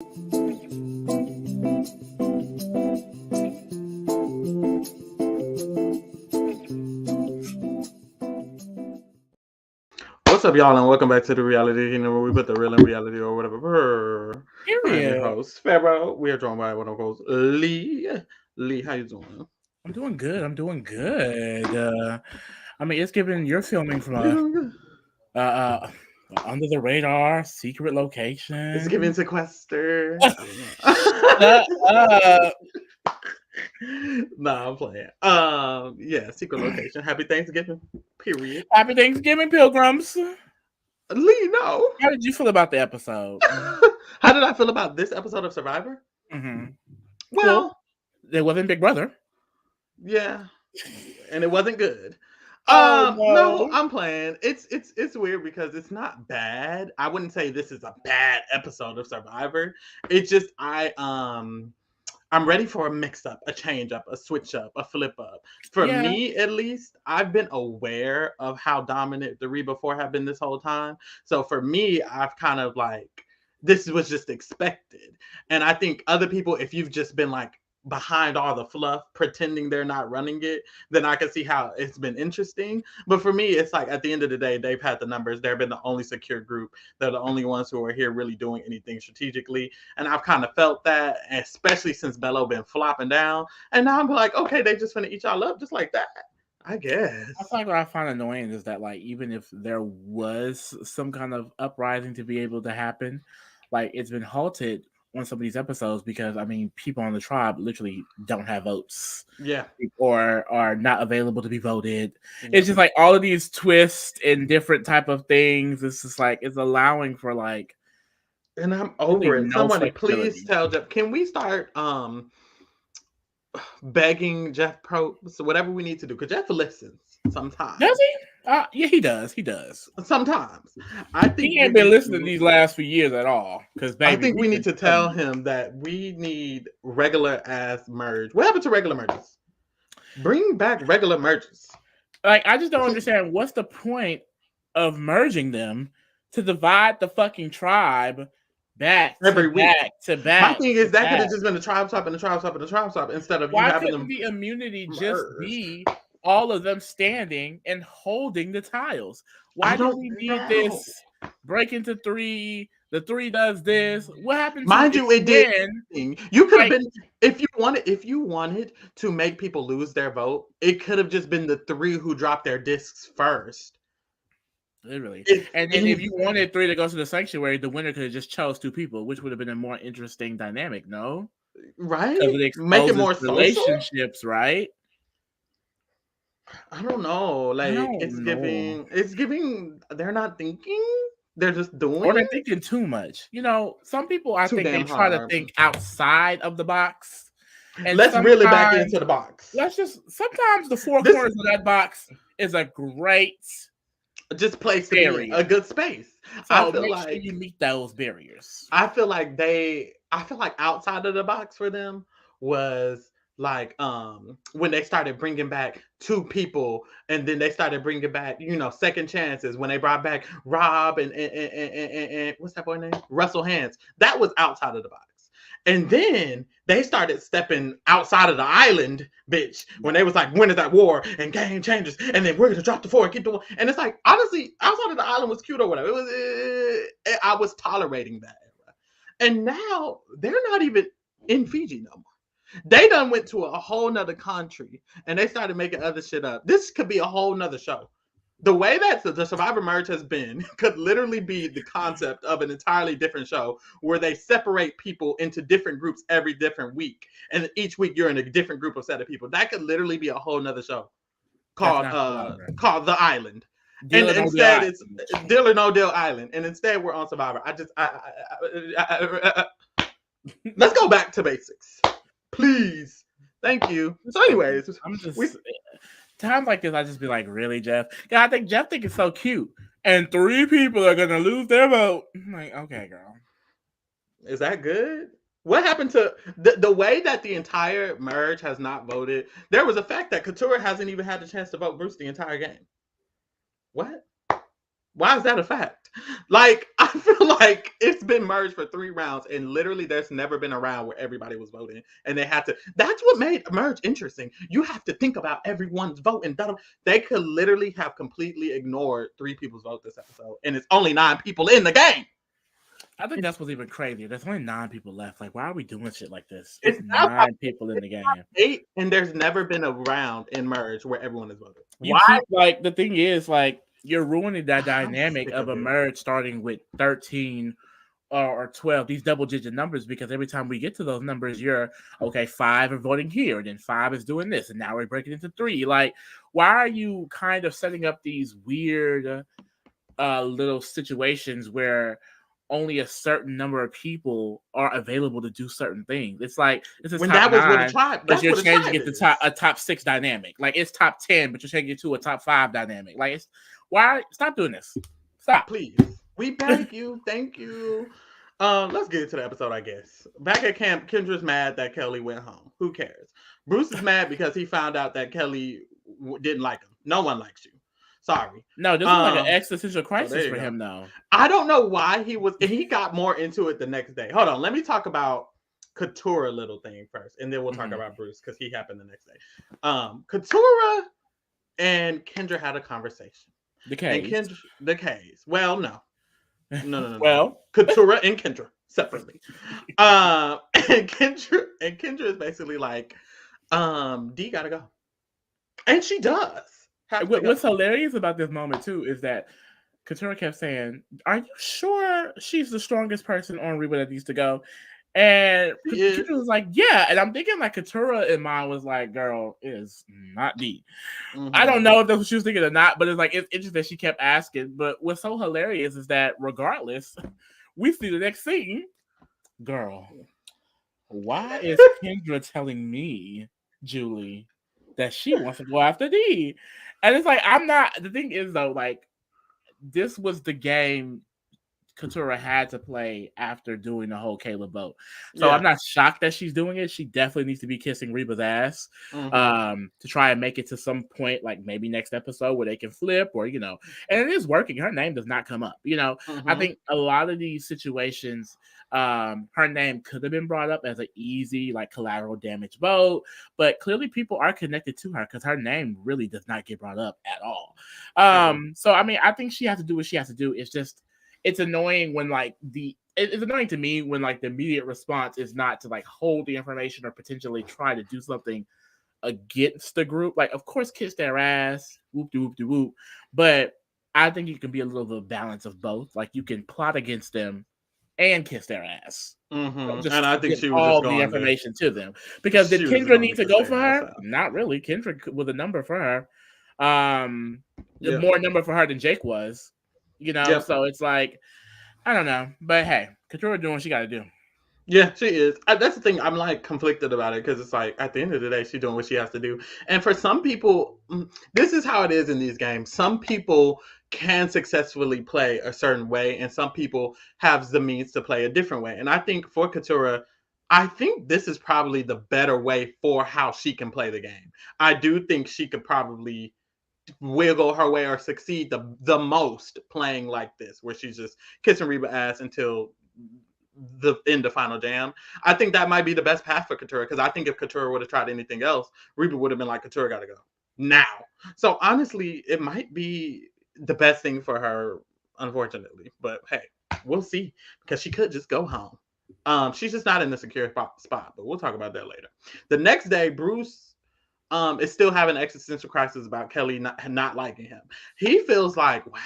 What's up, y'all, and welcome back to the reality. You know where we put the real in reality or whatever. I am your host, Pharaoh. We are joined by one of those Lee. Lee, how you doing? I'm doing good. I mean, it's given you're filming from You a doing good? uh, uh under the radar secret It's giving location. sequester. Shut up. Nah, I'm playing. Yeah, secret location. Happy Thanksgiving. Period. Happy Thanksgiving, pilgrims. Lee, no. How did you feel about the episode? How did I feel about this episode of Survivor? Mm-hmm. Well, Well, there wasn't Big Brother. yeah, and it wasn't good. Oh No, no. I'm playing. It's weird because it's not bad. I wouldn't say this is a bad episode of Survivor. It's just I'm ready for a mix up, a change up, a switch up, a flip up. For Yeah. me, at least, I've been aware of how dominant the Reba 4 have been this whole time. So for me, I've kind of like, this was just expected. And I think other people, if you've just been like behind all the fluff, pretending they're not running it, then I can see how it's been interesting. But for me, it's like at the end of the day, they've had the numbers. They've been the only secure group. They're the only ones who are here really doing anything strategically. And I've kind of felt that, especially since Bello been flopping down. And now I'm like, okay, they just finna eat y'all up just like that. I guess. I feel like what I find annoying is that, like, even if there was some kind of uprising to be able to happen, like, it's been halted on some of these episodes because, I mean, people on the tribe literally don't have votes. Yeah. Or are not available to be voted. Yeah. It's just like all of these twists and different type of things. It's just like it's allowing for like. And I'm over really it. no Somebody please flexibility. tell Jeff. Can we start begging Jeff Probst, whatever we need to do? Because Jeff listens sometimes. Does he? Yeah, he does. He does. Sometimes. I think He ain't been listening these last few years at all. Because I think we need to tell him that we need regular ass merge. What happened to regular merges? Bring back regular merges. Like, I just don't understand what's the point of merging them to divide the fucking tribe back every week. to back. My thing is that could have just been the tribe swap and the tribe swap and the tribe swap instead of why you having couldn't them the immunity merged. just be all of them standing and holding the tiles? Why do we need this break into three? The three does this. What happened to mind you, it did. You could have been if you wanted to make people lose their vote, it could have just been the three who dropped their discs first. Literally. And then if you wanted three to go to the sanctuary, the winner could have just chose two people, which would have been a more interesting dynamic, no? Right? It make it more relationships, social? Right? I don't know. Like it's giving they're not thinking. They're just doing. Or they're thinking too much. You know, some people I think they try to think outside of the box. And let's really back into the box. Sometimes the four corners of that box is a great just place to be a good space. So I feel like sure you meet those barriers. I feel like outside of the box for them was like when they started bringing back two people, and then they started bringing back second chances when they brought back Rob and what's that boy name, Russell Hantz. That was outside of the box. And then they started stepping outside of the island, bitch, when they was like, when is that war and game changers, and then we're gonna drop the 4 and keep the 1. And it's like, honestly, outside of the island was cute or whatever. It was I was tolerating that era. And now they're not even in Fiji no more. They done went to a whole nother country and they started making other shit up. This could be a whole nother show. The way that the Survivor merge has been could literally be the concept of an entirely different show where they separate people into different groups every different week. And each week you're in a different group of set of people. That could literally be a whole nother show called The Island. And instead it's Deal or No Deal Island. And instead we're on Survivor. Let's go back to basics. Please. Thank you. So anyways, times like this, I just be like, really, Jeff? Yeah, I think Jeff think it's so cute. And 3 people are going to lose their vote. I'm like, okay, girl. Is that good? What happened to the way that the entire merge has not voted? There was a fact that Couture hasn't even had the chance to vote Bruce the entire game. What? Why is that a fact? Like, I feel like it's been merged for 3 rounds, and literally there's never been a round where everybody was voting, and they had to. That's what made merge interesting. You have to think about everyone's vote, and they could literally have completely ignored 3 people's vote this episode, and it's only 9 people in the game. I think that's what's even crazier. There's only 9 people left. Like, why are we doing shit like this? It's It's now 9 people in the game. 8, and there's never been a round in merge where everyone is voted. You Why? keep like the thing is like you're ruining that I'm dynamic sick of of a it. merge starting with 13 or 12, these double-digit numbers, because every time we get to those numbers, you're okay. 5 are voting here, and then 5 is doing this, and now we're breaking into 3. Like, why are you kind of setting up these weird little situations where only a certain number of people are available to do certain things? It's like this is When top that was what a 9, tribe. but That's you're what a changing tribe it to is. a top 6 dynamic. Like it's top 10, but you're changing it to a top 5 dynamic. Like it's why stop doing this. Stop. Please. We beg you. Thank you. Let's get into the episode, I guess. Back at camp, Kendra's mad that Kelly went home. Who cares? Bruce is mad because he found out that Kelly didn't like him. No one likes you. Sorry. No, this is like an existential crisis for go. him though. I don't know why he got more into it the next day. Hold on, let me talk about Katura little thing first, and then we'll talk about Bruce because he happened the next day. Katura and Kendra had a conversation. The K's. The K's. Well, no. Well, Katura and Kendra separately. And Kendra is basically like, D gotta go. And she does. What's hilarious about this moment too is that Katura kept saying, "Are you sure she's the strongest person on Reba that needs to go?" And Kendra was like, "Yeah." And I'm thinking like Katura in mind was like, "Girl, it is not D." Mm-hmm. I don't know if that's what she was thinking or not, but it's like it's interesting that she kept asking. But what's so hilarious is that regardless, we see the next scene. Girl, why is Kendra telling me, Julie, that she wants to go after D? And it's like, I'm not. The thing is, though, like, this was the game Katura had to play after doing the whole Caleb vote. So I'm not shocked that she's doing it. She definitely needs to be kissing Reba's ass to try and make it to some point, like maybe next episode where they can flip or, and it is working. Her name does not come up. I think a lot of these situations, her name could have been brought up as an easy, like collateral damage vote, but clearly people are connected to her because her name really does not get brought up at all. So, I mean, I think she has to do what she has to do. It's just, it's annoying when it's annoying to me when like the immediate response is not to like hold the information or potentially try to do something against the group. Like, of course, kiss their ass, whoop de whoop de whoop. But I think you can be a little bit of balance of both. Like you can plot against them and kiss their ass. And I think she was all just the information to them. Because did Kendra need to go for her? Not really. Kendra was a number for her. More number for her than Jake was. So it's like, I don't know. But hey, Katura doing what she got to do. Yeah, she is. That's the thing. I'm like conflicted about it because it's like at the end of the day, she's doing what she has to do. And for some people, this is how it is in these games. Some people can successfully play a certain way, and some people have the means to play a different way. And I think for Katura, I think this is probably the better way for how she can play the game. I do think she could probably wiggle her way or succeed the most playing like this, where she's just kissing Reba ass until the end of Final Jam. I think that might be the best path for Katura, because I think if Katura would have tried anything else, Reba would have been like, Katura gotta go now. So honestly, it might be the best thing for her, unfortunately. But hey, we'll see, because she could just go home. She's just not in the secure spot, but we'll talk about that later. The next day, Bruce is still having an existential crisis about Kelly not liking him. He feels like, wow,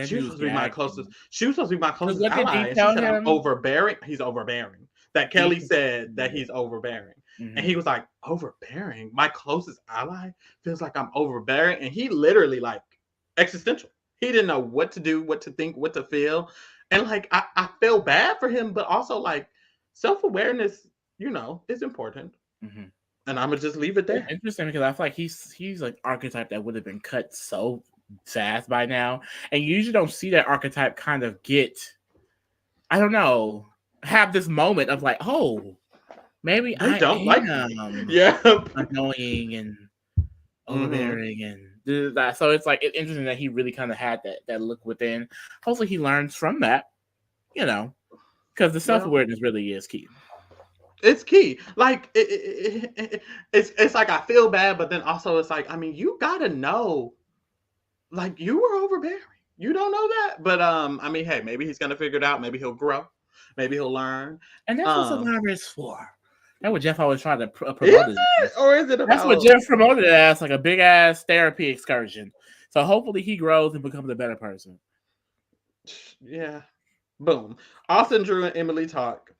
she was supposed to be my closest. She was supposed to be my closest ally. And she said, I'm overbearing. He's overbearing. That Kelly said that he's overbearing. And he was like, overbearing? My closest ally feels like I'm overbearing. And he literally like existential. He didn't know what to do, what to think, what to feel. And like, I feel bad for him, but also like self-awareness, is important. And I'm gonna just leave it there. It's interesting because I feel like he's like archetype that would have been cut so fast by now, and you usually don't see that archetype kind of get, I don't know, have this moment of like, oh, maybe I don't like annoying and overbearing and that. So it's like it's interesting that he really kind of had that look within. Hopefully he learns from that you know, because the self Well, awareness really is key. it's key. Like it's like I feel bad, but then also it's like, I mean, you gotta know, like, you were overbearing. You don't know that, but I mean, hey, maybe he's gonna figure it out. Maybe he'll grow. Maybe he'll learn. And that's what Um, Survivor is for. That's what Jeff always tried to is promote it it, as. or is it That's what about? Jeff promoted it as, like a big ass therapy excursion. So hopefully he grows and becomes a better person. Yeah. Boom. Austin, Drew, and Emily talk.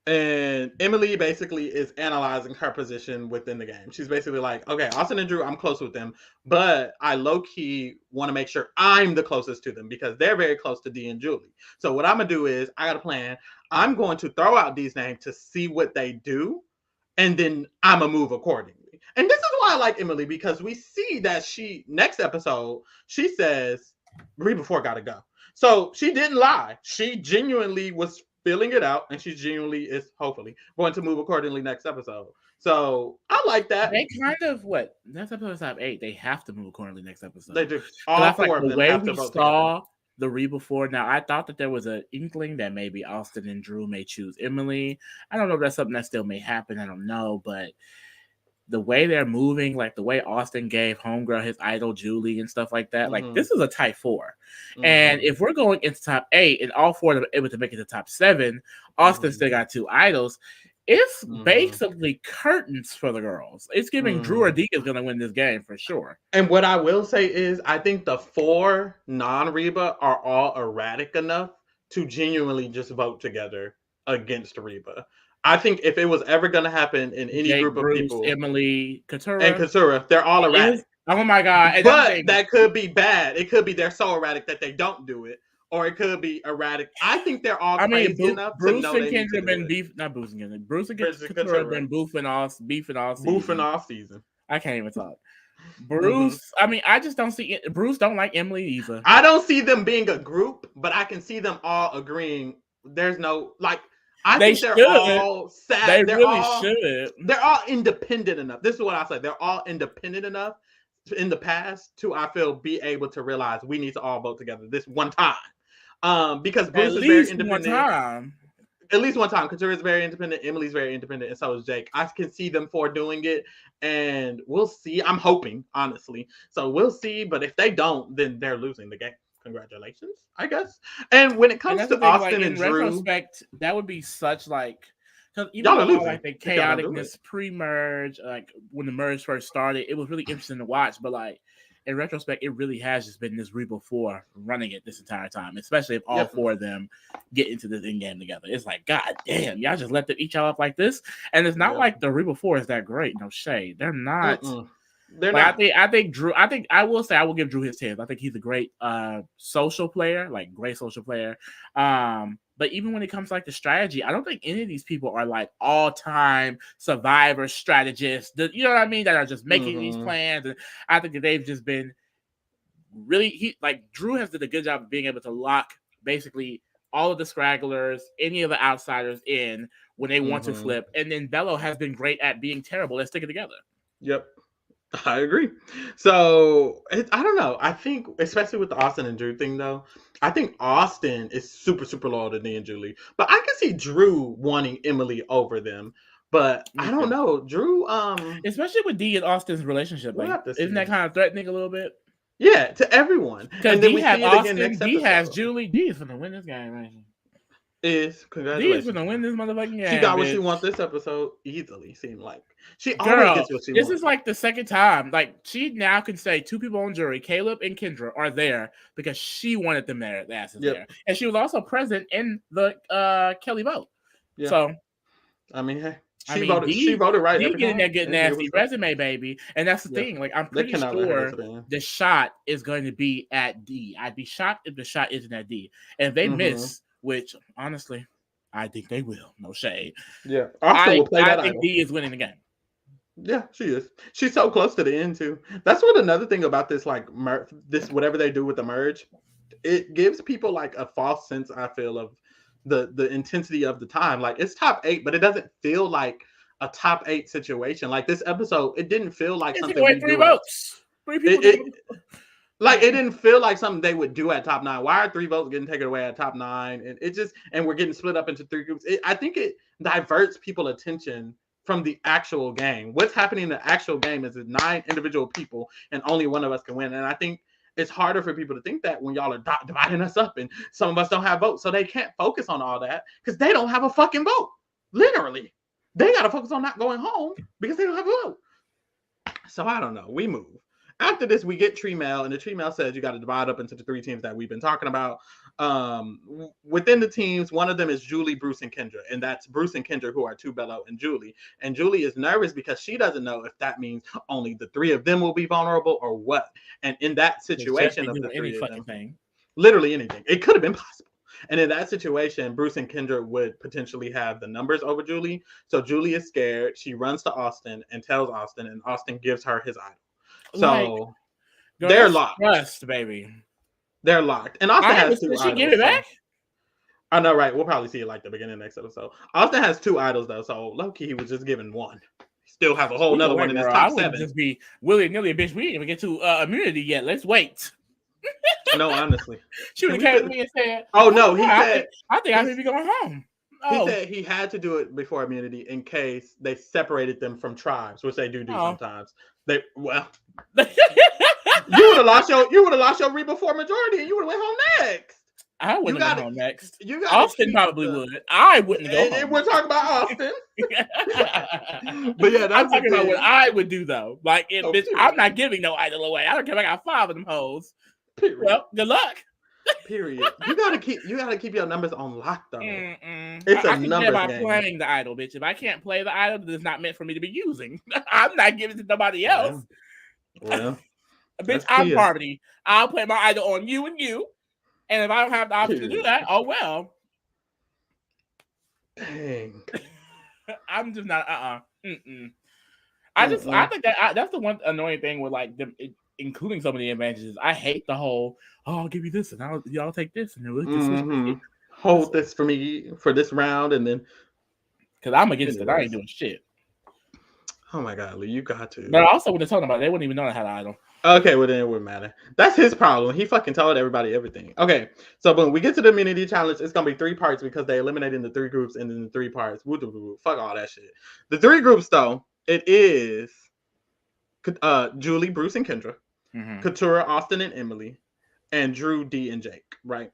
And Emily basically is analyzing her position within the game. She's basically like, okay, Austin and Drew, I'm close with them, but I low key want to make sure I'm the closest to them because they're very close to Dee and Julie. So what I'm gonna do is I got a plan. I'm going to throw out Dee's name to see what they do, and then I'm gonna move accordingly. And this is why I like Emily, because we see that she next episode she says Reba Four gotta go. So she didn't lie. She genuinely was filling it out, and she genuinely is hopefully going to move accordingly next episode. So I like that. They kind of what next episode have 8. They have to move accordingly next episode. They do. Because All I feel like four of the them way have to we vote together. saw the Reba Four. Now I thought that there was an inkling that maybe Austin and Drew may choose Emily. I don't know if that's something that still may happen. I don't know, but the way they're moving, like the way Austin gave Homegirl his idol Julie and stuff like that, like this is a tight 4. And if we're going into top 8 and all 4 of them are able to make it to top 7, Austin still got 2 idols. It's basically curtains for the girls. It's giving Drew or Dee is going to win this game for sure. And what I will say is, I think the 4 non-Reba are all erratic enough to genuinely just vote together against Reba. I think if it was ever going to happen in any Jake, group of Bruce, people, Emily, Katura, and Katsura, they're all erratic. Oh my God. And but that could be bad. It could be they're so erratic that they don't do it. Or it could be erratic. I think they're all crazy enough Bruce to know and they Kendra need to been do it. beef. Not Bruce and Kendra. Bruce and Katura have been beefing all season. Boofing off season. I can't even talk. Bruce, I mean, I just don't see it. Bruce don't like Emily either. I don't see them being a group, but I can see them all agreeing. There's no, like, I think they're all sad. They really should. They're all independent enough. This is what I say. They're all independent enough in the past to, I feel, be able to realize we need to all vote together this one time. Because Bruce is very independent. At least one time. Katura is very independent. Emily's very independent, and so is Jake. I can see them 4 doing it, and we'll see. I'm hoping, honestly. So we'll see. But if they don't, then they're losing the game. Congratulations, I guess. And when it comes to Austin and Drew, retrospect, that would be such like. Because even though like the chaoticness pre-merge, like when the merge first started, it was really interesting to watch. But like in retrospect, it really has just been this Reba 4 running it this entire time, especially if all 4 of them get into this in-game together. It's like, God damn, y'all just let them eat y'all up like this. And it's not like the Reba 4 is that great. No shade. They're not. They're not. I think Drew, I will say I will give Drew his 10. I think he's a great social player, like great social player. But even when it comes to like the strategy, I don't think any of these people are like all-time survivor strategists. You know what I mean? That are just making these plans. And I think that they've just been really Drew has did a good job of being able to lock basically all of the scragglers, any of the outsiders in when they want to flip. And then Bello has been great at being terrible at sticking together. Yep. I agree. So I don't know. I think, especially with the Austin and Drew thing, though, I think Austin is super, super loyal to Dee and Julie. But I can see Drew wanting Emily over them. But I don't know. Drew, especially with Dee and Austin's relationship, like, isn't that kind of threatening a little bit? Yeah, to everyone. Because Dee has Austin, Dee has Julie. Dee is gonna win this game, right? Congratulations. Dee is gonna win this motherfucking game. She got what she wants this episode easily. Seemed like she always gets what she wants. This is like the second time. Like she now can say 2 people on jury, Caleb and Kendra, are there because she wanted them there. The asses there, and she was also present in the Kelly vote. Yeah. So, I mean, hey. She voted right. Dee getting that good nasty resume, baby, and that's the thing. Like I'm pretty sure the shot is going to be at Dee. I'd be shocked if the shot isn't at Dee. And if they miss, which honestly, I think they will. No shade. Yeah, I think Dee is winning the game. Yeah, she is. She's so close to the end too. That's what another thing about this, like this whatever they do with the merge, it gives people like a false sense, I feel, of the intensity of the time. Like it's top 8, but it doesn't feel like a top 8 situation. Like this episode, it didn't feel like something. 3 votes. 3 people. Like it didn't feel like something they would do at top 9. Why are 3 votes getting taken away at top 9? And it just and we're getting split up into 3 groups. I think it diverts people's attention from the actual game. What's happening in the actual game is 9 individual people and only one of us can win. And I think it's harder for people to think that when y'all are dividing us up and some of us don't have votes, so they can't focus on all that because they don't have a fucking vote. Literally, they got to focus on not going home because they don't have a vote. So I don't know. We move. After this, we get tree mail, and the tree mail says you got to divide up into the 3 teams that we've been talking about. Within the teams, one of them is Julie, Bruce, and Kendra, and that's Bruce and Kendra who are Tubello and Julie. And Julie is nervous because she doesn't know if that means only the 3 of them will be vulnerable or what. And in that situation of the 3 of them, thing. Literally anything, it could have been possible. And in that situation, Bruce and Kendra would potentially have the numbers over Julie. So Julie is scared. She runs to Austin and tells Austin, and Austin gives her his idol. So they're locked. Trust, baby. They're locked. And Austin has 2 idols. She give it back? I know, right? We'll probably see it like the beginning of the next episode. Austin has 2 idols, though. So low-key, he was just given 1. He still has a whole nother one in his top 7. Just be willy-nilly, bitch. We didn't even get to immunity yet. Let's wait. No, honestly. She would have came to me and said, oh, no. He said, I think I need to be going home. He said he had to do it before immunity in case they separated them from tribes, which they do sometimes. You would have lost your read before majority, and you would have went home next. I wouldn't have gone home next. Austin probably would. I wouldn't go home. We're talking about Austin. But yeah, I'm talking about what I would do though. Like, bitch, I'm not giving no idol away. I don't care if I got 5 of them hoes. Period. Well, good luck. Period. You gotta keep your numbers on lock though. It's a numbers game. Playing the idol, bitch. If I can't play the idol, it's not meant for me to be using. I'm not giving it to nobody else. Well, bitch, I'm Parvati. I'll play my idol on you and you. And if I don't have the option to do that, oh well. Dang. I'm just not. I think that's the one annoying thing with like them. Including so many advantages. I hate the whole, I'll give you this and y'all take this and then hold this for me for this round and then because I'm against it. I ain't doing shit. Oh my god, Lee, you got to. But I also would have told them about it. They wouldn't even know I had an idol. Okay, well then it wouldn't matter. That's his problem. He fucking told everybody everything. Okay, so when we get to the immunity challenge, it's gonna be 3 parts because they eliminated the 3 groups and then the 3 parts. Fuck all that shit. The 3 groups though, it is Julie, Bruce, and Kendra. Katurah, Austin, and Emily, and Drew, D, and Jake, right?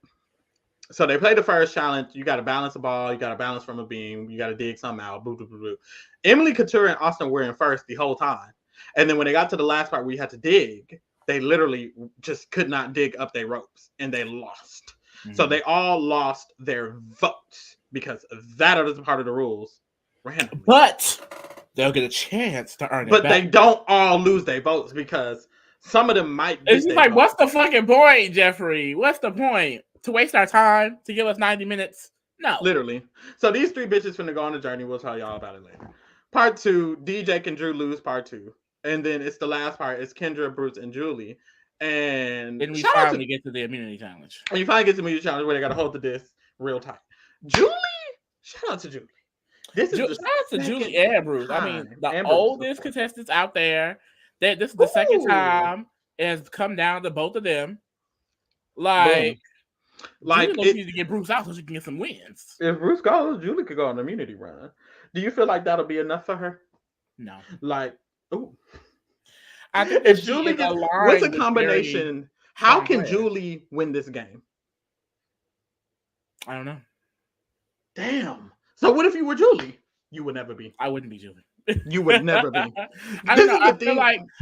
So they play the first challenge. You got to balance a ball. You got to balance from a beam. You got to dig something out. Emily, Katurah, and Austin were in first the whole time. And then when they got to the last part where you had to dig, they literally just could not dig up their ropes, and they lost. So they all lost their votes because that is part of the rules. Randomly. But they'll get a chance to earn it But back. They don't all lose their votes because some of them might. It's just like, what's the fucking point, Jeffrey? What's the point? To waste our time? To give us 90 minutes? No. Literally. So these 3 bitches finna go on a journey. We'll tell y'all about it later. Part 2, DJ and Drew lose part 2. And then it's the last part. It's Kendra, Bruce, and Julie. And then we finally get to the immunity challenge. And you finally get to the immunity challenge where they got to hold the disc real tight. Julie? Shout out to Julie. Shout out to Julie and Bruce. I mean, the oldest contestants out there. This is the second time it has come down to both of them. Like Julie needs to get Bruce out so she can get some wins. If Bruce goes, Julie could go on an immunity run. Do you feel like that'll be enough for her? No. Like, ooh. I think if Julie gets, what's a combination? How can Julie win this game? I don't know. Damn. So what if you were Julie? You would never be. I wouldn't be Julie. You would never be. I don't know.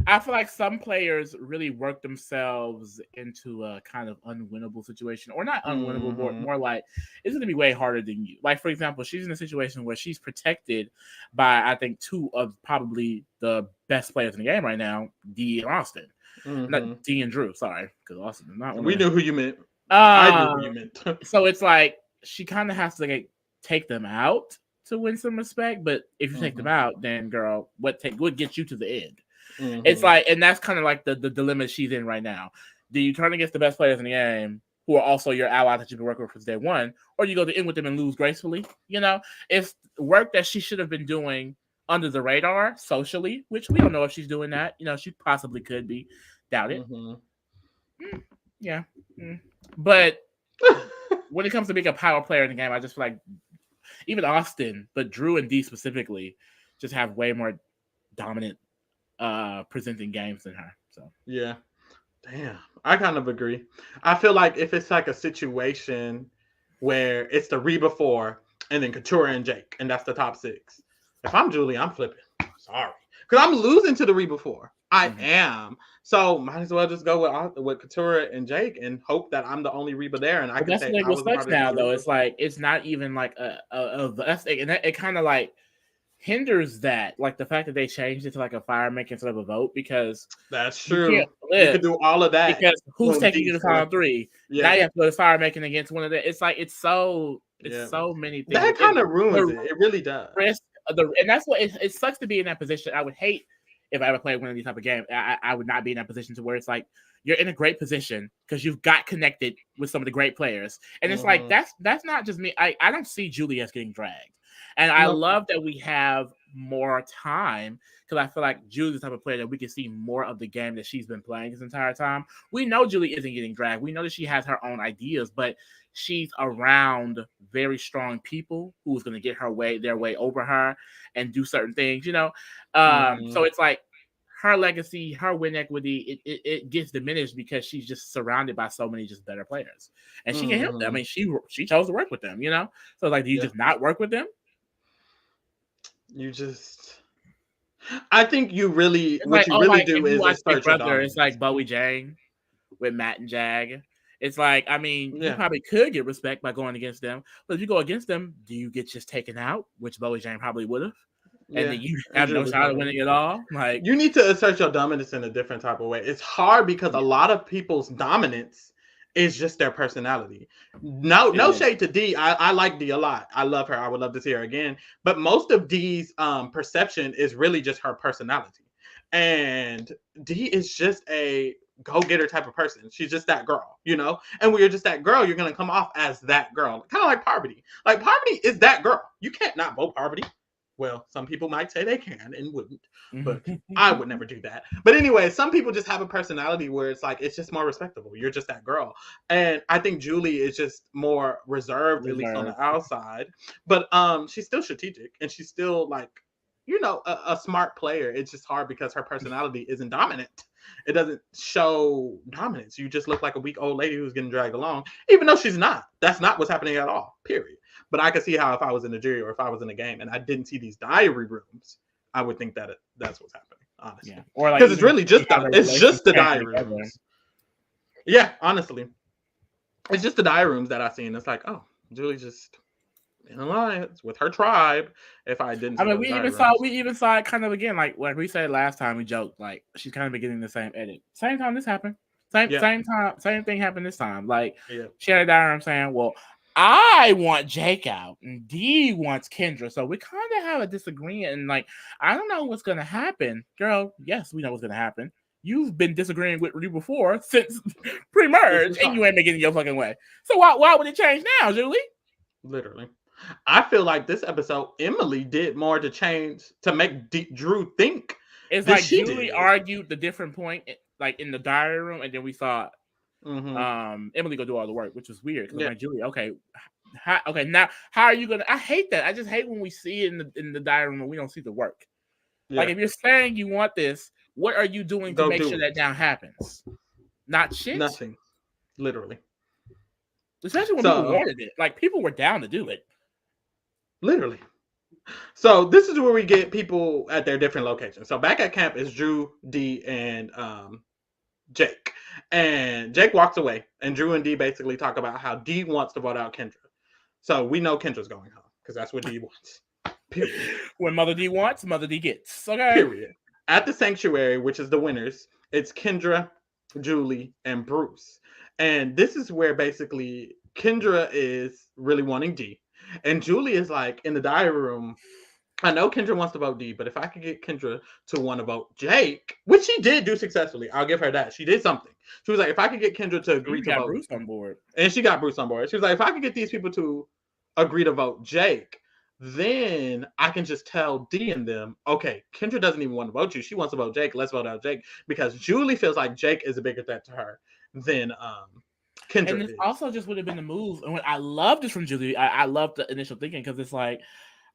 I feel like some players really work themselves into a kind of unwinnable situation, or not unwinnable, but more like it's going to be way harder than you. Like, for example, she's in a situation where she's protected by, I think, 2 of probably the best players in the game right now, D and Austin. Not D and Drew, sorry, because Austin is not one. We knew who you meant. I knew who you meant. So it's like she kind of has to take them out to win some respect, but if you take them out, then girl, what gets you to the end? It's like, and that's kind of like the dilemma she's in right now. Do you turn against the best players in the game who are also your ally that you've been working with since day one, or you go to end with them and lose gracefully? You know, it's work that she should have been doing under the radar socially, which we don't know if she's doing that. You know, she possibly could be. Doubt it. Yeah. But when it comes to being a power player in the game, I just feel like even Austin, but Drew and D specifically, just have way more dominant presenting games than her. So Yeah. Damn. I kind of agree. I feel like if it's like a situation where it's the Reba 4 and then Couture and Jake, and that's the top 6. If I'm Julie, I'm flipping. Sorry. Because I'm losing to the Reba 4. I am. So might as well just go with Couture and Jake and hope that I'm the only Reba there and I but can that's say like I what was a sucks part of now these though. Rebas. It's like it's not even like a that's and it kind of like hinders that, like the fact that they changed it to like a fire make instead of a vote, because That's you can't true. You could flip do all of that because who's when taking you D's to the final selected. 3? Now Yeah. you have to go to fire making against one of the. It's like it's Yeah. so many things. That kind of The ruins it. It really does. risk and that's what it sucks to be in that position. I would hate if I ever played one of these type of games. I would not be in that position to where it's like you're in a great position because you've got connected with some of the great players, and it's like Mm-hmm. that's not just me. I don't see Julie as getting dragged, and I Nope. love that we have more time because I feel like Julie's the type of player that we can see more of the game that she's been playing this entire time. We know Julie isn't getting dragged. We know that she has her own ideas, but she's around very strong people who's going to get their way over her and do certain things, you know. Mm-hmm. So it's like her legacy, her win equity, it gets diminished because she's just surrounded by so many just better players, and she can help them. I Mm-hmm. mean, she chose to work with them, you know. So like, do you Yeah. just not work with them? You just I think you really It's what like, you oh really my, if do you is watch Big assert your Brother, it's dominance. like Bowie Jane with Matt and Jag. It's like, I mean, you Yeah. probably could get respect by going against them, but if you go against them, do you get just taken out, which Bowie Jane probably would have, and Yeah. then you And have no Julie shot at probably. winning at all? Like, You need to assert your dominance in a different type of way. It's hard because a yeah, lot of people's dominance is just their personality. No it is. shade to D. I like D a lot. I love her. I would love to see her again. But most of D's perception is really just her personality. And D is just a go-getter type of person. She's just that girl, you know? And when you're just that girl, you're gonna come off as that girl. Kind of like Parvati. Like Parvati is that girl. You can't not vote Parvati. Well, some people might say they can and wouldn't, but I would never do that. But anyway, some people just have a personality where it's like it's just more respectable. You're just that girl. And I think Julie is just more reserved, at least on the Reserved. outside. But she's still strategic and she's still like, a smart player. It's just hard because her personality isn't dominant. It doesn't show dominance. You just look like a weak old lady who's getting dragged along, even though she's not. That's not what's happening at all. Period. But I could see how if I was in a jury or if I was in a game and I didn't see these diary rooms, I would think that that's what's happening, Yeah, honestly. or like Because it's even really see just how the their it's just the relations came diary together. rooms. Yeah, honestly, it's just the diary rooms that I see, and it's like, oh, Julie just in alliance with her tribe. If I didn't I see mean, those diary rooms, we even saw it kind of again, like we said last time. We joked like she's kind of beginning the same edit. Same time this happened. yeah, Same time. Same thing happened this time. Like yeah, she had a diary room saying, "Well, I want Jake out, and D wants Kendra." So we kind of have a disagreement, and like I don't know what's gonna happen, girl. Yes, we know what's gonna happen. You've been disagreeing with you before since this pre-merge, is and you hard. ain't making it your fucking way. So why would it change now, Julie? Literally. I feel like this episode, Emily did more to change to make Drew think It's than like she Julie did. argued the different point, like in the diary room, and then we saw Mm-hmm. Emily go do all the work, which was weird because I'm Yeah, like, Julie, okay, okay, now how are you gonna? I hate that. I just hate when we see it in the diary room and we don't see the work. Like yeah. if you're saying you want this, what are you doing to Go make do sure that it. now happens? Not shit. Nothing. Literally. Especially when people So wanted it. Like people were down to do it. literally. So this is where we get people at their different locations. So back at camp is Drew, D, and Jake. And Jake walks away, and Drew and D basically talk about how D wants to vote out Kendra. So we know Kendra's going home because that's what D wants. Period. When Mother D wants, Mother D gets. Okay. Period. At the sanctuary, which is the winners, it's Kendra, Julie, and Bruce. And this is where basically Kendra is really wanting D. And Julie is like in the diary room. I know Kendra wants to vote D, but if I could get Kendra to want to vote Jake, which she did do successfully, I'll give her that. She did something. She was like, if I could get Kendra to She agree even to got vote, Bruce on board. and she got Bruce on board. She was like, if I could get these people to agree to vote Jake, then I can just tell D and them, okay, Kendra doesn't even want to vote you. She wants to vote Jake. Let's vote out Jake because Julie feels like Jake is a bigger threat to her. than Kendra And this is. also just would have been the move. And when I love this from Julie, I love the initial thinking because it's like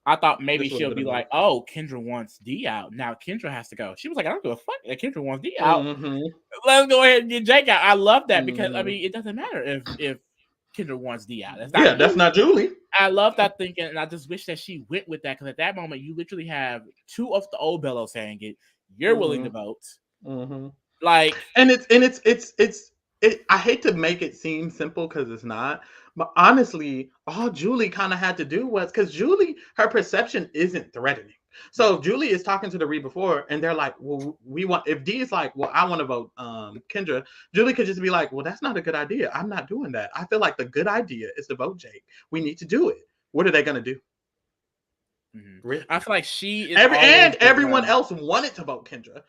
I thought maybe This would have she'll been be a move. like, "Oh, Kendra wants D out. Now Kendra has to go." She was like, "I don't give a fuck that Kendra wants D out. Mm-hmm. Let's go ahead and get Jake out." I love that because I Mm-hmm. mean, it doesn't matter if Kendra wants D out. That's not Yeah, that's you. not Julie. I love that thinking, and I just wish that she went with that because at that moment you literally have two of the old Bellows saying it. You're willing to Mm-hmm. vote, Mm-hmm. like And it's I hate to make it seem simple because it's not, but honestly, all Julie kind of had to do was because Julie, her perception isn't threatening. yeah. So Julie is talking to the Reed before, and they're like, "Well, we want." If D is like, "Well, I want to vote Kendra," Julie could just be like, "Well, that's not a good idea. I'm not doing that. I feel like the good idea is to vote Jake. We need to do it. What are they gonna do? Mm-hmm. Really? I feel like she is always And the everyone one. else wanted to vote Kendra.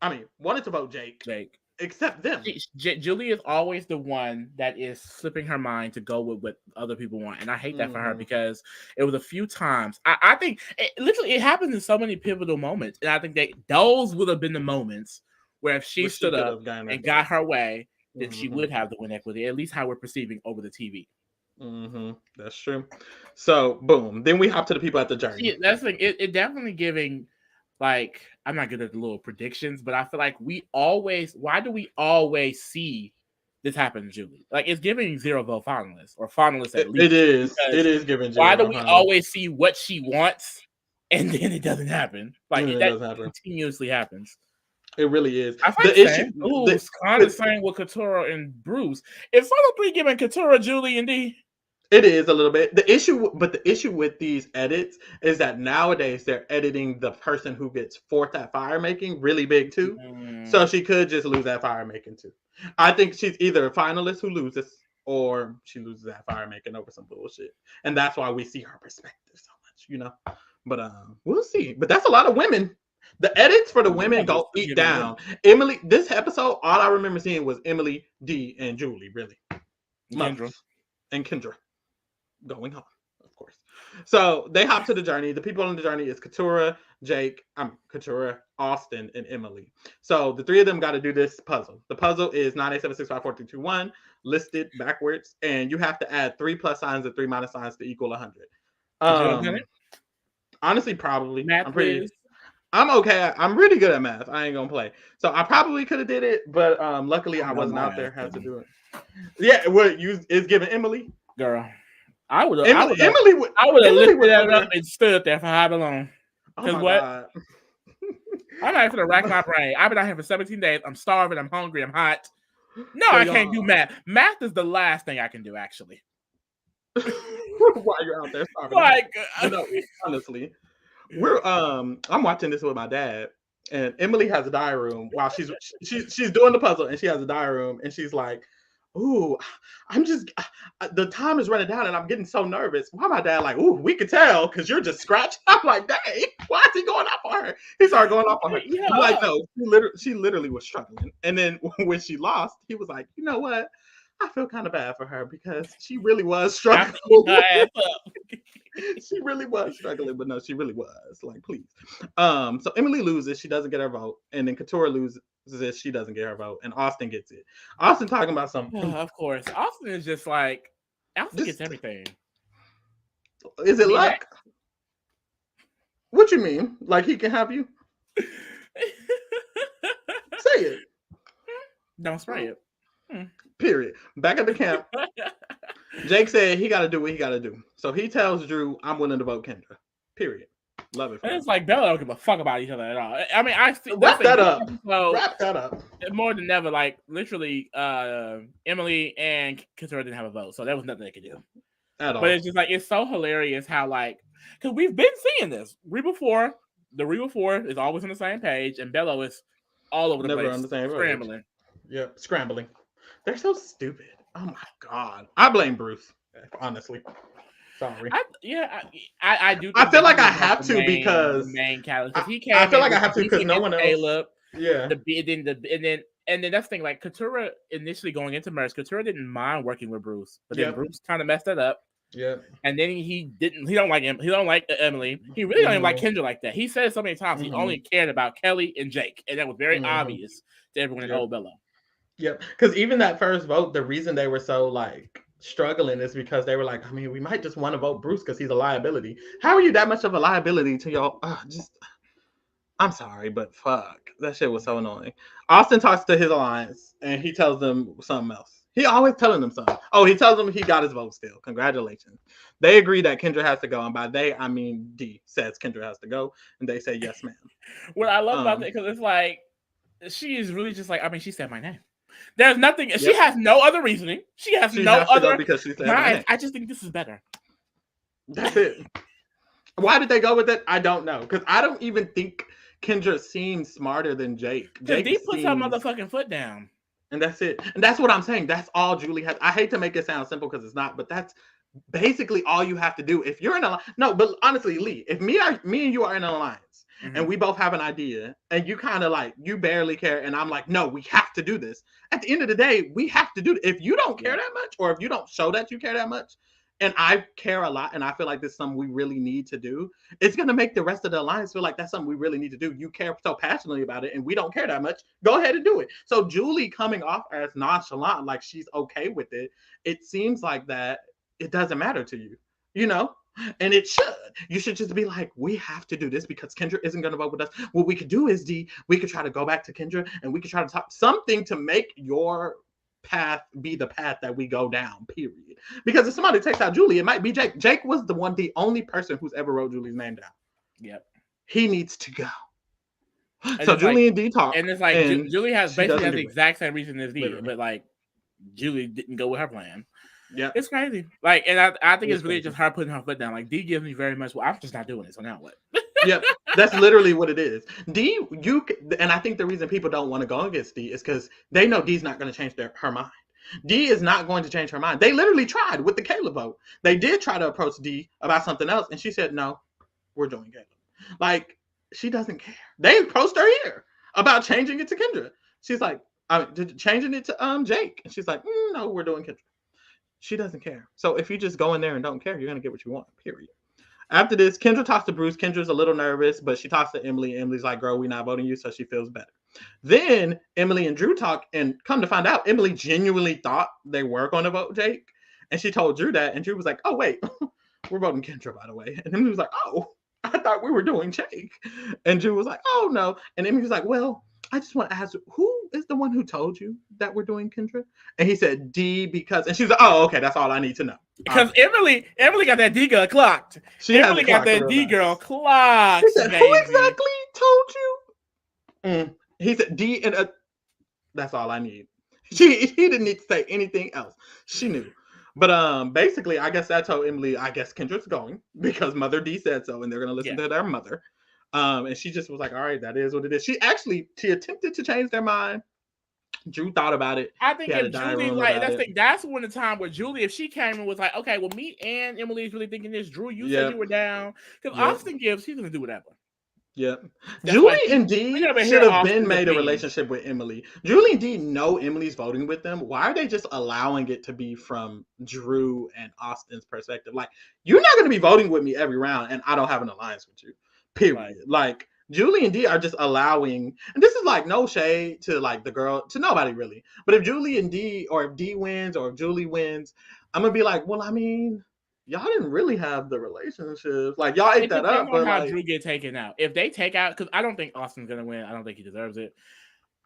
I mean, wanted to vote Jake, Jake. except them. Julie is always the one that is slipping her mind to go with what other people want, and I hate that for her Mm-hmm. because it was a few times. I think literally it happens in so many pivotal moments, and I think that those would have been the moments where if she Which she stood could up have gotten and it got back. her way, then she Mm-hmm. would have the win equity. At least how we're perceiving over the TV. Mm-hmm. That's true. So boom. Then we hop to the people at the journey. That's like it definitely giving. Like I'm not good at the little predictions, but I feel like we always. Why do we always see this happen to Julie? Like it's giving zero vote finalists or finalists at It least. is. It Because is giving why Julie do a we final. always see what she wants and then it doesn't happen? Like And it that does happen. continuously happens. It really is. I find The issue same. Ooh, the it's kind of with same with Katura and Bruce. If Final Three giving Katura, Julie, and D, it is a little bit. The issue with these edits is that nowadays they're editing the person who gets fourth at fire making really big too. So she could just lose that fire making too. I think she's either a finalist who loses or she loses that fire making over some bullshit. And that's why we see her perspective so much. But we'll see. But that's a lot of women. The edits for the women I'm just go eat giving down. women. Emily, this episode, all I remember seeing was Emily, D, and Julie, really. Kendra. Mothers. And Kendra going home, of course. So they hop to the journey. The people on the journey is Katura, Katura, Austin, and Emily. So the three of them got to do this puzzle. The puzzle is 987654321 listed backwards, and you have to add 3 plus signs and 3 minus signs to equal 100. Have you done it? Honestly, probably. Math quiz. I'm okay. I'm really good at math. I ain't gonna play. So I probably could have did it, but luckily I I know wasn't my out there. ass Had to couldn't. do it. Yeah, what you is giving Emily? Girl. I would have Emily lifted was that over up there. and stood there for however long. Oh Because my what? god. I'm not even gonna rack my brain. I've been out here for 17 days. I'm starving. I'm hungry. I'm hot. No, So I can't do math. Math is the last thing I can do, actually. while you're out there starving. Like, Honestly, I'm watching this with my dad, and Emily has a diary room while she's doing the puzzle, and she has a diary room, and she's like, "Ooh, I'm just the time is running down, and I'm getting so nervous." Why my dad like, "Ooh, we could tell because you're just scratching." I'm like, "Dang, why is he going off on her?" He started going off on her. yeah. I'm like, "No, she literally was struggling." And then when she lost, he was like, "You know what? I feel kind of bad for her because she really was struggling." Her ass up. She really was struggling, but no, she really was. Like, please. So Emily loses, she doesn't get her vote, and then Katura loses, she doesn't get her vote, and Austin gets it. Austin talking about something. Of course. Austin is just like, Austin gets everything. Is it luck? What you mean? Like he can have you? Say it. Don't spray it. Period. Back at the camp, Jake said he got to do what he got to do. So he tells Drew, "I'm willing to vote Kendra." Period. Love it. And it's like Bella don't give a fuck about each other at all. I mean, I see wrap that up. So wrap that up. More than ever, like literally, Emily and Katura didn't have a vote, so there was nothing they could do at all. But it's just like it's so hilarious how like because we've been seeing this Reba 4 is always on the same page, and Bella is all over the place, on the same scrambling. Yep, scrambling. They're so stupid. Oh my god, I blame Bruce. Honestly, sorry. I do. I feel like I have to because the main character. He came. I feel like I have to because no one else. Caleb, yeah. And then that's the thing. Like Katura initially going into Merce, Katura didn't mind working with Bruce, but then Bruce kind of messed it up. Yeah. And then he don't like him. He don't like Emily. He really don't even like Kendra like that. He said so many times he only cared about Kelly and Jake, and that was very obvious to everyone in Old Bella. Yep. Because even that first vote, the reason they were so like struggling is because they were like, I mean, we might just want to vote Bruce because he's a liability. How are you that much of a liability to your? Just, I'm sorry, but fuck, that shit was so annoying. Austin talks to his alliance and he tells them something else. He always telling them something. Oh, he tells them he got his vote still. Congratulations. They agree that Kendra has to go, and by they I mean D says Kendra has to go, and they say yes, ma'am. What I love about Um, that, because it's like she is really just like, I mean, she said my name. There's nothing. She yep. has no other reasoning. She has She no has to go other. because she said my Guys, name. I just think this is better. That's it. Why did they go with it? I don't know. Because I don't even think Kendra seems smarter than Jake. Because Jake D puts her seems, motherfucking foot down. and that's it. And that's what I'm saying. That's all Julie has. I hate to make it sound simple because it's not, but that's basically all you have to do. If you're in a no, but honestly, Lee, if me and you are in an alliance and we both have an idea and you kind of like you barely care and I'm like, no, we have to do this. At the end of the day, we have to do it. If you don't care that much or if you don't show that you care that much, and I care a lot and I feel like this is something we really need to do, it's going to make the rest of the alliance feel like that's something we really need to do. You care so passionately about it and we don't care that much. Go ahead and do it. So Julie coming off as nonchalant, like she's okay with it, it seems like that it doesn't matter to you, you know? And it should. You should just be like, we have to do this because Kendra isn't going to vote with us. What we could do is, D, we could try to go back to Kendra and we could try to talk something to make your path be the path that we go down, period. Because if somebody takes out Julie, it might be Jake. Jake was the only person who's ever wrote Julie's name down. Yep. He needs to go. And so Julie like, and D talk. And it's like Julie has basically has the exact same reason as D, literally. but like Julie didn't go with her plan. Yeah, it's crazy. Like, and I think it's really just her putting her foot down. Like D gives me very much. Well, I'm just not doing it. So now what? Yep, that's literally what it is. D, and I think the reason people don't want to go against D is because they know D's not going to change her mind. D is not going to change her mind. They literally tried with the Caleb vote. They did try to approach D about something else, and she said, "No, we're doing Caleb." Like, she doesn't care. They approached her here about changing it to Kendra. She's like, changing it to Jake, and she's like, "No, we're doing Kendra." She doesn't care. So if you just go in there and don't care, you're gonna get what you want. Period. After this, Kendra talks to Bruce. Kendra's a little nervous, but she talks to Emily. Emily's like, girl, we're not voting you, so she feels better. Then Emily and Drew talk, and come to find out, Emily genuinely thought they were going to vote Jake. And she told Drew that, and Drew was like, oh, wait, we're voting Kendra, by the way. And Emily was like, oh, I thought we were doing Jake. And Drew was like, oh, no. And Emily was like, well, I just want to ask, who is the one who told you that we're doing Kendra? And he said D because, and she was like, oh, okay, that's all I need to know. Because Emily got that D girl clocked. Emily got that D girl clocked. He said, who exactly told you? He said D and that's all I need. He didn't need to say anything else. She knew. But basically, I guess that told Emily, I guess Kendra's going because Mother D said so, and they're gonna listen to their mother. And she just was like, all right, that is what it is. She attempted to change their mind. Drew thought about it. I think if Julie, like, that's when the time where Julie, if she came and was like, okay, well, me and Emily is really thinking this. Drew, you said you were down. Because Austin Gibbs, he's going to do whatever. Yep. Julie and Dee should have been made a relationship with Emily. Julie and Dee know Emily's voting with them. Why are they just allowing it to be from Drew and Austin's perspective? Like, you're not going to be voting with me every round, and I don't have an alliance with you. Period. Right. Like, Julie and Dee are just allowing, and this is like no shade to like the girl, to nobody really. But if Julie and Dee, or if Dee wins, or if Julie wins, I'm going to be like, well, I mean, y'all didn't really have the relationship. Like, y'all ate that up. But how Drew get taken out. If they take out, because I don't think Austin's going to win. I don't think he deserves it.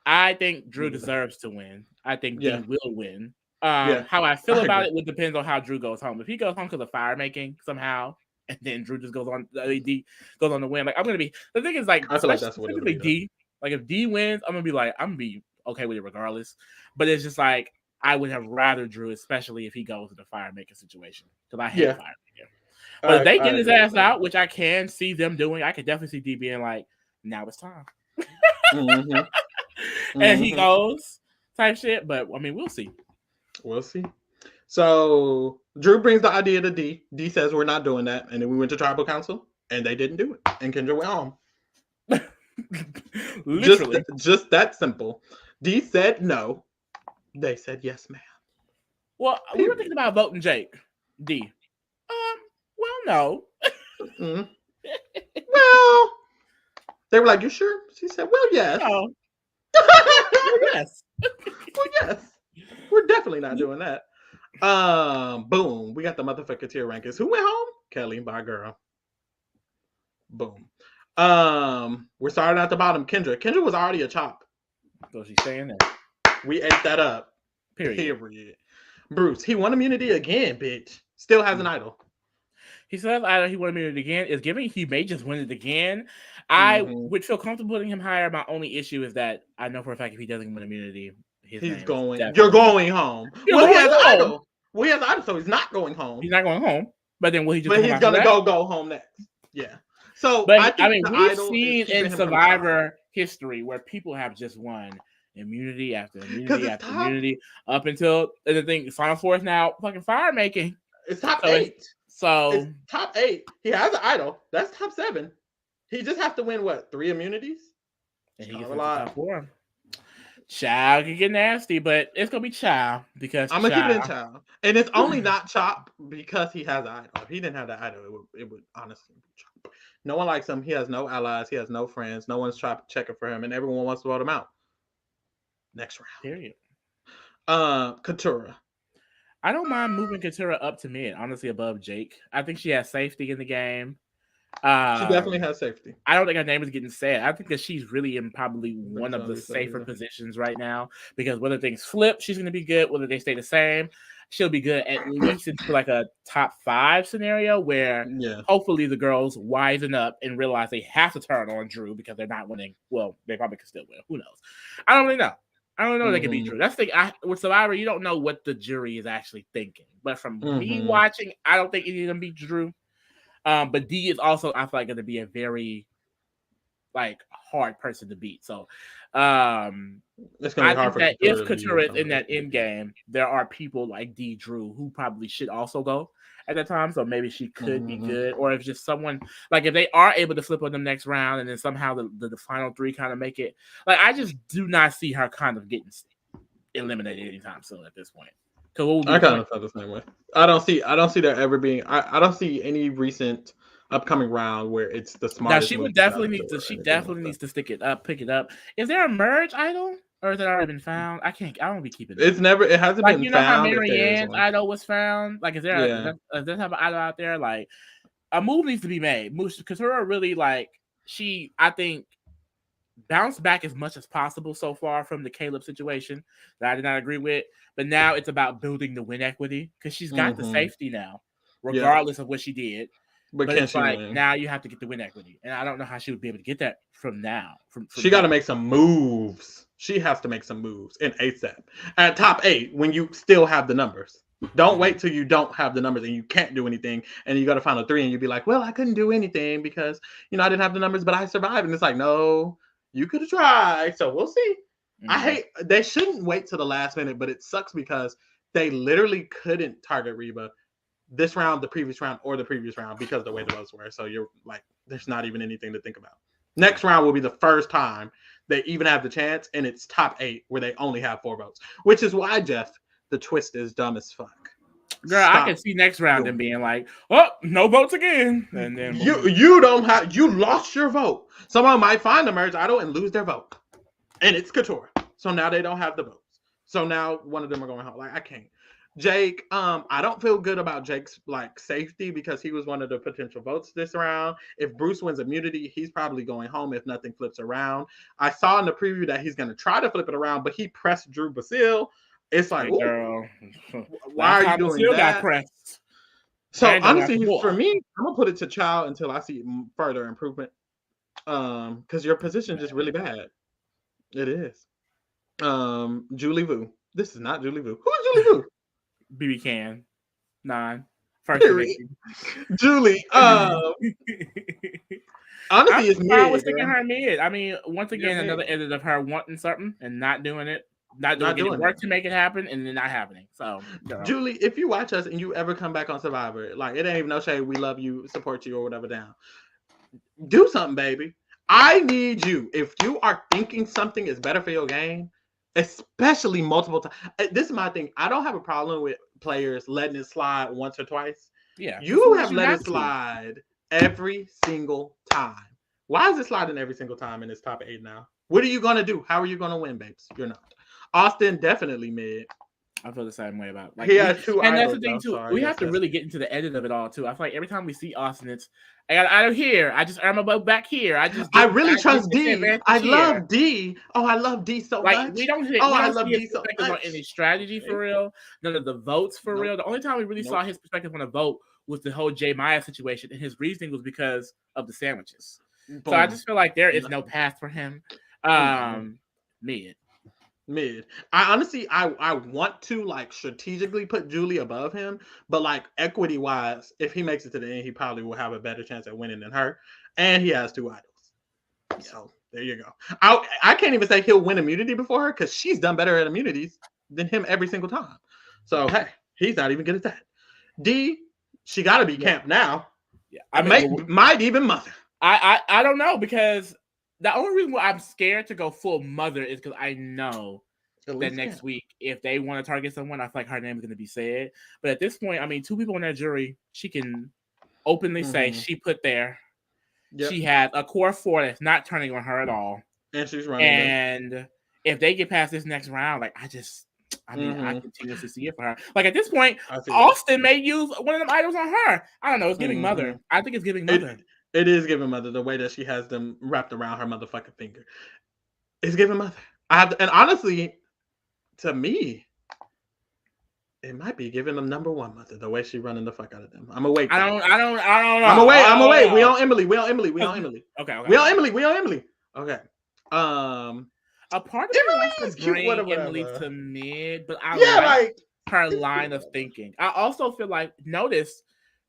I think Drew deserves to win. I think Dee will win. How I feel about it would depend on how Drew goes home. If he goes home because of fire making somehow, and then Drew just goes on, D goes on to win. Like, I'm going to be, the thing is, like, I feel like that's what it'll be. D, like, if D wins, I'm going to be okay with it regardless. But it's just like, I would have rather Drew, especially if he goes in the fire making situation, because I hate fire making. But if they get his ass out, which I can see them doing, I could definitely see D being like, now it's time. And he goes type shit. But I mean, we'll see. We'll see. So Drew brings the idea to D. D says we're not doing that. And then we went to tribal council and they didn't do it. And Kendra went home. Literally. Just that simple. D said no. They said yes, ma'am. Well, we were thinking about voting Jake. D. Well, no. Well, they were like, you sure? She said, well, yes. No. Well, yes. Well, yes, we're definitely not doing that. Boom. We got the motherfucker tier rankings. Who went home? Kelly, my girl. Boom. We're starting at the bottom. Kendra. Kendra was already a chop. So she's staying there. We ate that up. Period. Bruce, he won immunity again, bitch. Still has an idol. He says either he won immunity again. Is giving he may just win it again. I would feel comfortable putting him higher. My only issue is that I know for a fact if he doesn't win immunity, he's going. You're going home. He has an idol. Well, he has an idol, so he's not going home. He's not going home. But then will he just? But he's gonna go home next. Yeah. So, but I mean, we've seen in Survivor history where people have just won immunity after immunity after immunity up until the thing. Final Four is now fucking fire making. It's top 8. So it's top 8. He has an idol. That's top 7. He just has to win what 3 immunities, and he gets to top 4. Child can get nasty, but it's gonna be Child because I'm gonna keep it in Child, and it's only not Chop because he has an idol. If he didn't have the idol, it would honestly be Chop. No one likes him. He has no allies. He has no friends. No one's checking for him, and everyone wants to vote him out. Next round. Period. Katurah. I don't mind moving Katurah up to mid, honestly, above Jake. I think she has safety in the game. She definitely has safety. I don't think her name is getting said. I think that she's really in probably one of the safer positions right now because whether things flip, she's going to be good. Whether they stay the same, she'll be good at least into like a top 5 scenario where hopefully the girls wisen up and realize they have to turn on Drew because they're not winning. Well, they probably could still win. Who knows? I don't really know. I don't know if they can be Drew. That's the thing. With Survivor, you don't know what the jury is actually thinking. But from me watching, I don't think any of them beat Drew. But D is also, I feel like, going to be a very hard person to beat. So it's going to be hard for that if Katurah is in that end game, there are people like D Drew who probably should also go at that time. So maybe she could be good. Or if just someone if they are able to flip on the next round and then somehow the final 3 kind of make it. I just do not see her kind of getting eliminated anytime soon at this point. I kind of felt the same way. I don't see there ever being. I don't see any recent upcoming round where it's the smartest. Now she would definitely need to. She definitely needs to pick it up. Is there a merge idol or is it already been found? I don't be keeping it. It hasn't been found. You know how Marianne's idol was found? Is there does this have an idol out there? A move needs to be made. Katurah really I think bounced back as much as possible so far from the Caleb situation that I did not agree with. But now it's about building the win equity because she's got the safety now, regardless of what she did. But it's now you have to get the win equity. And I don't know how she would be able to get that from now. She got to make some moves. She has to make some moves in ASAP. At top 8, when you still have the numbers. Don't wait till you don't have the numbers and you can't do anything. And you got to final 3 and you'd be like, well, I couldn't do anything because, I didn't have the numbers, but I survived. And it's like, no, you could have tried. So we'll see. They shouldn't wait till the last minute, but it sucks because they literally couldn't target Reba this round, the previous round, or the previous round because of the way the votes were. So you're there's not even anything to think about. Next round will be the first time they even have the chance, and it's top 8 where they only have 4 votes, which is why, Jeff, the twist is dumb as fuck. Girl, I can see next round them being like, oh, no votes again. And then you lost your vote. Someone might find the merge idol and lose their vote. And it's Katurah. So now they don't have the votes. So now one of them are going home. I can't. Jake, I don't feel good about Jake's safety because he was one of the potential votes this round. If Bruce wins immunity, he's probably going home if nothing flips around. I saw in the preview that he's going to try to flip it around, but he pressed Drew Basile. It's like, girl, why are you doing that? Got pressed. So honestly, for me, I'm gonna put it to Child until I see further improvement. Because your position is just really bad. It is. Julie Vu. This is not Julie Vu. Who is Julie Vu? BB Can. 9. First Julie. Honestly, it's mid. I was thinking her mid. I mean, once again, another edit of her wanting something and not doing it. Not doing work to make it happen and then not happening. So, Julie, if you watch us and you ever come back on Survivor, it ain't even no shade. We love you, support you, or whatever down. Do something, baby. I need you. If you are thinking something is better for your game, especially multiple times. This is my thing. I don't have a problem with players letting it slide once or twice. Yeah. You have let it slide every single time. Why is it sliding every single time in this top 8 now? What are you going to do? How are you going to win, babes? You're not. Austin definitely mid. I feel the same way about He has two and that's the idols thing though, too. so I We guess have to that's really get into the edit of it all too. I feel like every time we see Austin, it's I got out of here. I just earned my boat back here. I just I did. really I did trust this D. advantage I here. love D. Oh, I love D so Like much. we don't Oh, I see love his D so perspectives on much. any strategy for real. None of the votes for Nope. real. The only time we really saw his perspective on a vote was the whole Jay Maya situation, and his reasoning was because of the sandwiches. Boom. So I just feel like there is no Nothing. path for him. Mid. Mid. I honestly, I want to like strategically put Julie above him, but like equity wise, if he makes it to the end, he probably will have a better chance at winning than her, and he has two idols. So there you go. I can't even say he'll win immunity before her because she's done better at immunities than him every single time. So hey, he's not even good at that. D, she got to be camp now. Yeah, I mean, might even mother. I don't know because the only reason why I'm scared to go full mother is because I know that next week, if they want to target someone, I feel like her name is going to be said. But at this point, I mean, two people in that jury, she can openly say she put there. Yep. She has a core four that's not turning on her at all. And she's running. And if they get past this next round, like I continue to see it for her. Like at this point, Austin may use one of them items on her. I don't know. It's giving mother. I think it's giving mother. It is giving mother the way that she has them wrapped around her motherfucking finger. It's giving mother. And honestly, to me, it might be giving them number one mother the way she running the fuck out of them. I'm gonna wait. I don't know. I'm gonna wait. We on Emily. Okay. We on Emily. Okay. A part of Emily is cute. Emily to mid, but I like her line of thinking. I also feel like notice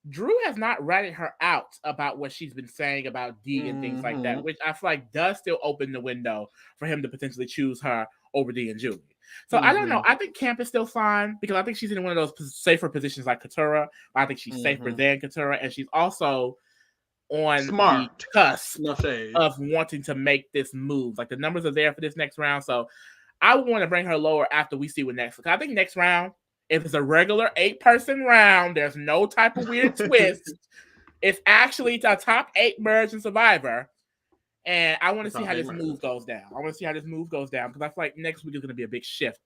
Drew has not ratted her out about what she's been saying about D and things like that, which I feel like does still open the window for him to potentially choose her over D and Julie. So I don't know. I think Camp is still fine because I think she's in one of those safer positions like Katurah. I think she's safer than Katurah, and she's also on the cusp of wanting to make this move. Like the numbers are there for this next round, so I would want to bring her lower after we see what next. Because I think next round, if it's a regular 8-person round, there's no type of weird twist. It's actually a top 8 merge and Survivor. And I want to see how this move goes down. Because I feel like next week is going to be a big shift.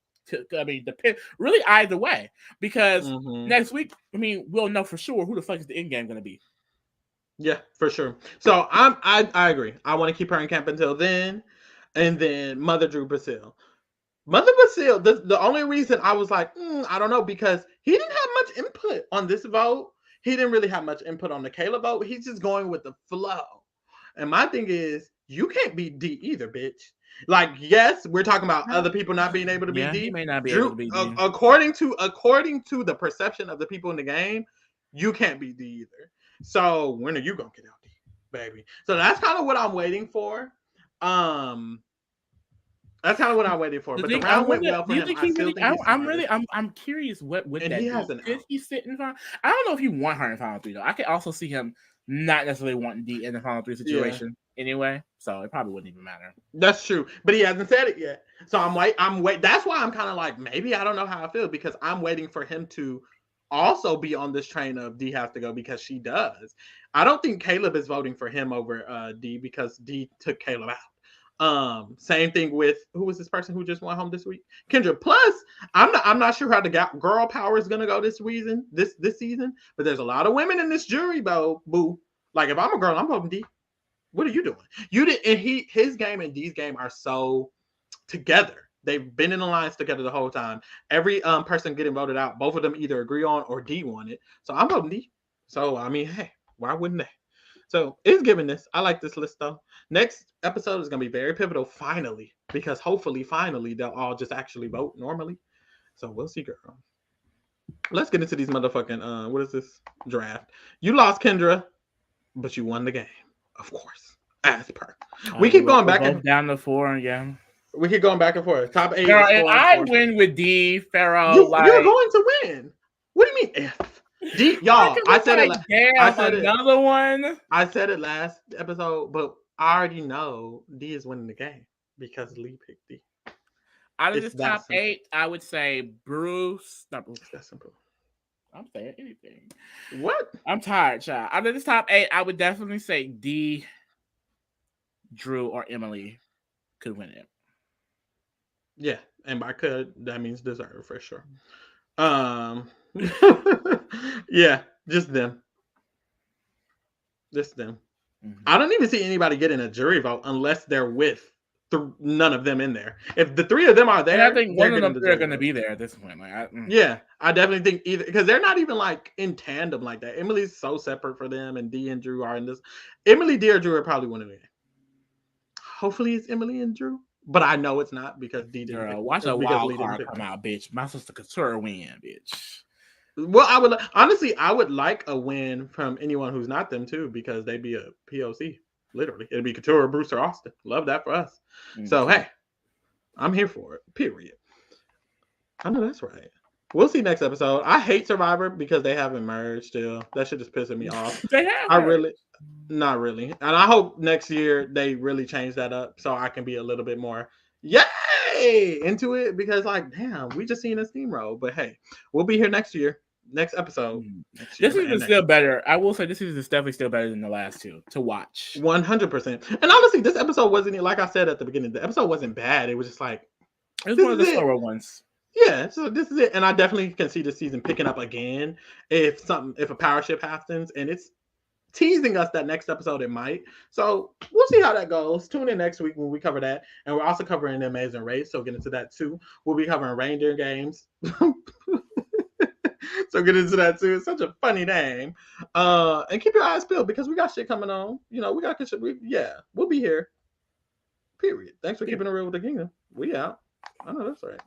Really either way. Because next week, we'll know for sure who the fuck is the end game going to be. Yeah, for sure. So I agree. I want to keep her in camp until then. And then Mother Drew Brazil. Mother Brazil, the only reason I was like, I don't know, because he didn't have much input on this vote. He didn't really have much input on the Kayla vote. He's just going with the flow. And my thing is, you can't be D either, bitch. Like, yes, we're talking about other people not being able to be D. He may not be able to be D. According to the perception of the people in the game, you can't be D either. So when are you gonna get out D, baby? So that's kind of what I'm waiting for. That's kind of what I'm waiting for. But the round went well for him. I'm curious what would that he has do. Did he sit in final? I don't know if he want her in final 3 though. I could also see him not necessarily wanting D in the final 3 situation anyway. So it probably wouldn't even matter. That's true. But he hasn't said it yet. So I'm waiting. That's why I'm kind of like, maybe I don't know how I feel because I'm waiting for him to also be on this train of D has to go because she does. I don't think Caleb is voting for him over D because D took Caleb out. Same thing with who was this person who just went home this week? Kendra. Plus, I'm not sure how the girl power is gonna go this season, but there's a lot of women in this jury, boo. Like if I'm a girl, I'm voting D. What are you doing? You did, and his game and D's game are so together. They've been in alliance together the whole time. Every person getting voted out, both of them either agree on or D won it. So I'm voting D. So I mean, hey, why wouldn't they? So it's giving this. I like this list though. Next episode is gonna be very pivotal, finally, because hopefully, finally, they'll all just actually vote normally. So we'll see, girl. Let's get into these motherfucking what is this draft? You lost, Kendra, but you won the game, of course, as per. We keep going back and down to 4 again. We keep going back and forth. Top 8. Girl, and I win with D. Pharaoh. You're going to win. What do you mean F? D, y'all, I said it. I said another one. I said it last episode, but I already know D is winning the game because Lee picked D. Out of this top 8, I would say Bruce. Not Bruce. That's simple. I'm saying anything. What? I'm tired, child. Out of this top 8, I would definitely say D, Drew, or Emily could win it. Yeah, and by could that means deserve for sure. Um, yeah, just them, just them. I Mm-hmm. don't even see anybody getting a jury vote unless they're with none of them in there. If the three of them are And I there, think they're one of getting them the three are jury going to vote. be there at this point. Yeah, I definitely think either because they're not even like in tandem like that. Emily's so separate for them, and Dee and Drew are in this. Emily, Dee, or Drew are probably winning it. Hopefully, it's Emily and Drew, but I know it's not because Dee didn't pick Girl, watch a because wild Lee didn't card pick come them. out, bitch. My sister Couture win, bitch. Well, I would honestly, I would like a win from anyone who's not them too, because they'd be a POC. Literally, it'd be Couture, Brewster, Austin. Love that for us. So Okay. hey, I'm here for it. Period. I know that's right. We'll see next episode. I hate Survivor because they haven't merged still. That shit is pissing me off. They have I her. really, not really. And I hope next year they really change that up so I can be a little bit more yay into it because like damn, we just seen a steamroll. But hey, we'll be here next year, next episode, next This year season and is next still better. I will say this season is definitely still better than the last two to watch. 100%. And honestly, this episode wasn't like I said at the beginning. The episode wasn't bad. It was just like It was this one of is the it. slower ones. Yeah, so this is it, and I definitely can see the season picking up again if a power shift happens, and it's teasing us that next episode it might. So we'll see how that goes. Tune in next week when we cover that, and we're also covering the Amazing Race. So get into that too. We'll be covering reindeer games. So get into that too. It's such a funny name. And keep your eyes peeled because we got shit coming on. You know, we got shit. Yeah, we'll be here. Period. Thanks for keeping it real with the kingdom. We out. I know that's right.